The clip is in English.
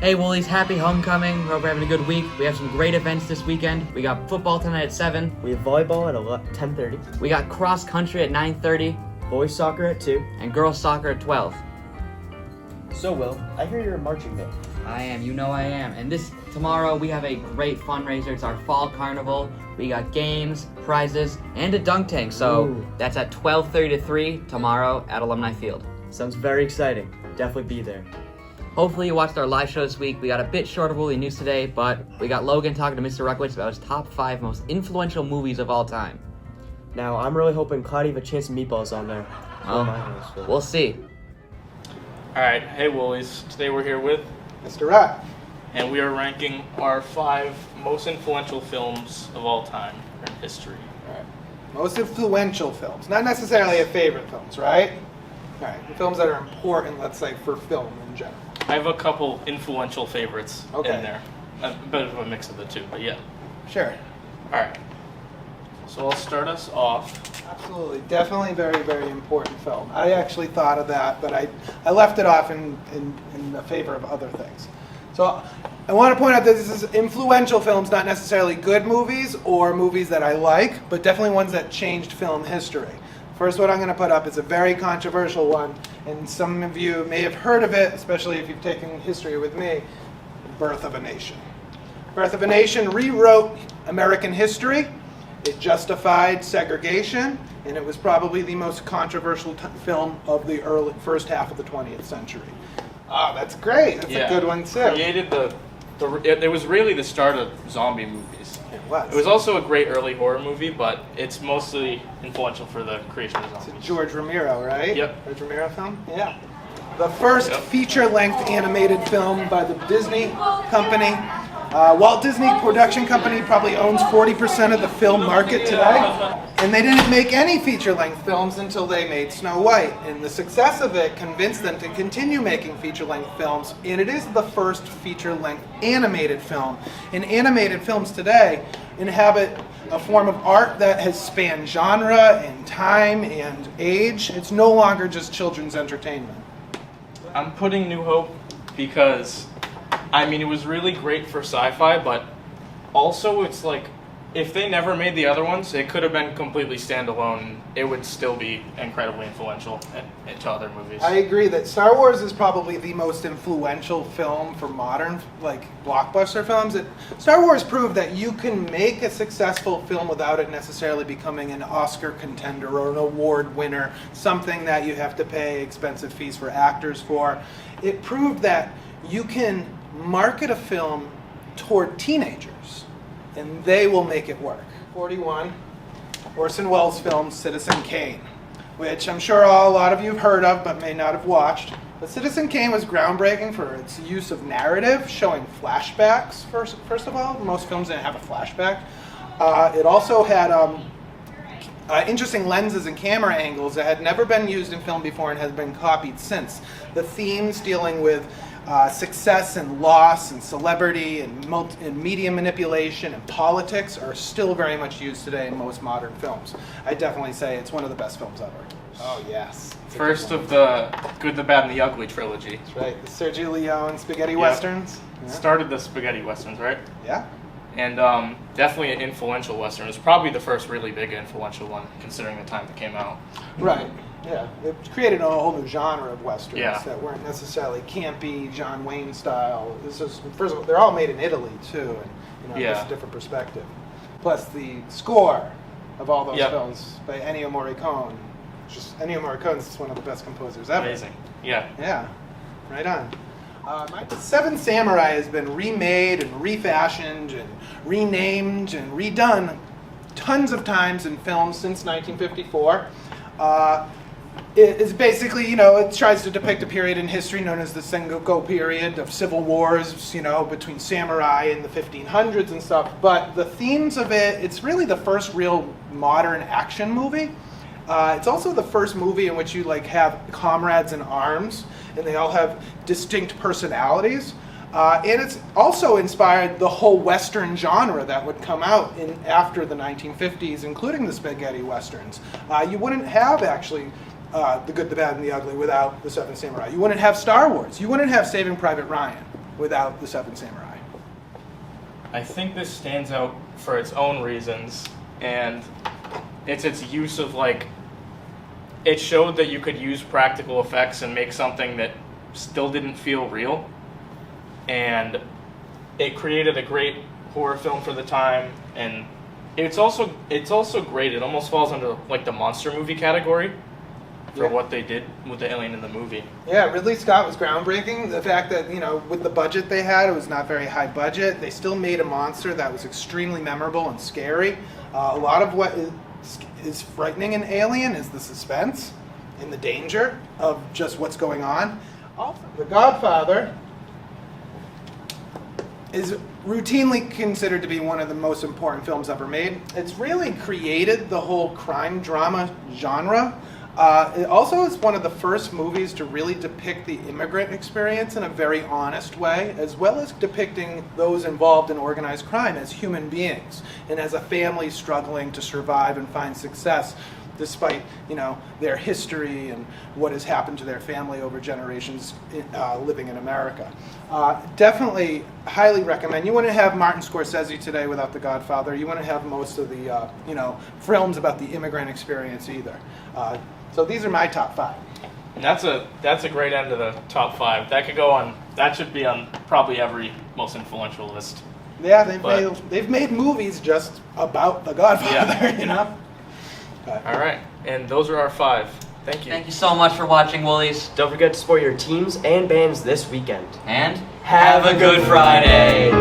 Hey Woolies, happy homecoming. Hope you're having a good week. We have some great events this weekend. We got football tonight at 7. We have volleyball at 10:30. We got cross country at 9:30. Boys soccer at 2. And girls soccer at 12. So, Will, I hear you're in marching band. I am, you know I am. And tomorrow we have a great fundraiser. It's our fall carnival. We got games, prizes, and a dunk tank. So that's at 12:30 to 3 tomorrow at Alumni Field. Sounds very exciting. Definitely be there. Hopefully you watched our live show this week. We got a bit short of Woolie news today, but we got Logan talking to Mr. Ruckwitz about his top 5 most influential movies of all time. Now, I'm really hoping Cloudy with a Chance of Meatballs on there. We'll see. Alright, hey Woolies. Today we're here with Mr. Rat. and we are ranking our 5 most influential films of all time in history. Alright. Most influential films. Not necessarily a favorite films, right? Alright. The films that are important, let's say, for film in general. I have a couple influential favorites Okay. in there. A bit of a mix of the two, but yeah. Sure. Alright. So I'll start us off. Absolutely. Definitely very, very important film. I actually thought of that, but I left it off in the favor of other things. So I want to point out that this is influential films, not necessarily good movies or movies that I like, but definitely ones that changed film history. First one I'm going to put up is a very controversial one, and some of you may have heard of it, especially if you've taken history with me, Birth of a Nation. Birth of a Nation rewrote American history. It justified segregation, and it was probably the most controversial film of the first half of the 20th century. Oh, that's great. That's a good one, too. Created it was really the start of zombie movies. It was. It was also a great early horror movie, but it's mostly influential for the creation of zombies. It's a George Romero, right? Yep. George Romero film? Yeah. The first feature-length animated film by the Disney company. Walt Disney Production Company probably owns 40% of the film market today. And they didn't make any feature-length films until they made Snow White. And the success of it convinced them to continue making feature-length films. And it is the first feature-length animated film. And animated films today inhabit a form of art that has spanned genre and time and age. It's no longer just children's entertainment. I'm putting New Hope because, I mean, it was really great for sci-fi, but also it's like, if they never made the other ones, it could have been completely standalone. It would still be incredibly influential to other movies. I agree that Star Wars is probably the most influential film for modern, blockbuster films. Star Wars proved that you can make a successful film without it necessarily becoming an Oscar contender or an award winner, something that you have to pay expensive fees for actors for. It proved that you can market a film toward teenagers, and they will make it work. 41, Orson Welles' film Citizen Kane, which I'm sure a lot of you have heard of but may not have watched. But Citizen Kane was groundbreaking for its use of narrative, showing flashbacks, first of all. Most films didn't have a flashback. It also had interesting lenses and camera angles that had never been used in film before and has been copied since. The themes dealing with success and loss and celebrity and media manipulation and politics are still very much used today in most modern films. I definitely say it's one of the best films ever. Oh, yes. First of the Good, the Bad, and the Ugly trilogy. That's right. The Sergio Leone spaghetti westerns. Yeah. Started the spaghetti westerns, right? Yeah. And definitely an influential western. It was probably the first really big influential one, considering the time it came out. Right. Yeah, it created a whole new genre of westerns that weren't necessarily campy John Wayne style. This is, first of all, they're all made in Italy too, and it's a different perspective. Plus the score of all those films by Ennio Morricone. Ennio Morricone is one of the best composers ever. Amazing. Yeah. Yeah. Right on. Seven Samurai has been remade and refashioned and renamed and redone tons of times in films since 1954. It is basically, it tries to depict a period in history known as the Sengoku period of civil wars, between samurai in the 1500s and stuff. But the themes of it's really the first real modern action movie. It's also the first movie in which you have comrades in arms, and they all have distinct personalities. And it's also inspired the whole Western genre that would come out after the 1950s, including the spaghetti westerns. You wouldn't have actually The Good, the Bad, and the Ugly without the Seven Samurai. You wouldn't have Star Wars. You wouldn't have Saving Private Ryan without the Seven Samurai. I think this stands out for its own reasons, and it's its use of, like, it showed that you could use practical effects and make something that still didn't feel real, and it created a great horror film for the time, and it's also great. It almost falls under, like, the monster movie category for what they did with the alien in the movie. Yeah, Ridley Scott was groundbreaking. The fact that, with the budget they had, it was not very high budget. They still made a monster that was extremely memorable and scary. A lot of what is frightening in Alien is the suspense and the danger of just what's going on. Also, The Godfather is routinely considered to be one of the most important films ever made. It's really created the whole crime drama genre. It also is one of the first movies to really depict the immigrant experience in a very honest way, as well as depicting those involved in organized crime as human beings and as a family struggling to survive and find success despite, their history and what has happened to their family over generations living in America. Definitely highly recommend. You wouldn't have Martin Scorsese today without The Godfather. You wouldn't have most of the, films about the immigrant experience either. So these are my top 5. And that's a great end to the top 5. That could go on. That should be on probably every most influential list. Yeah, they've made movies just about The Godfather. Yeah. All right, and those are our 5. Thank you. Thank you so much for watching, Woolies. Don't forget to support your teams and bands this weekend. And have a good Friday.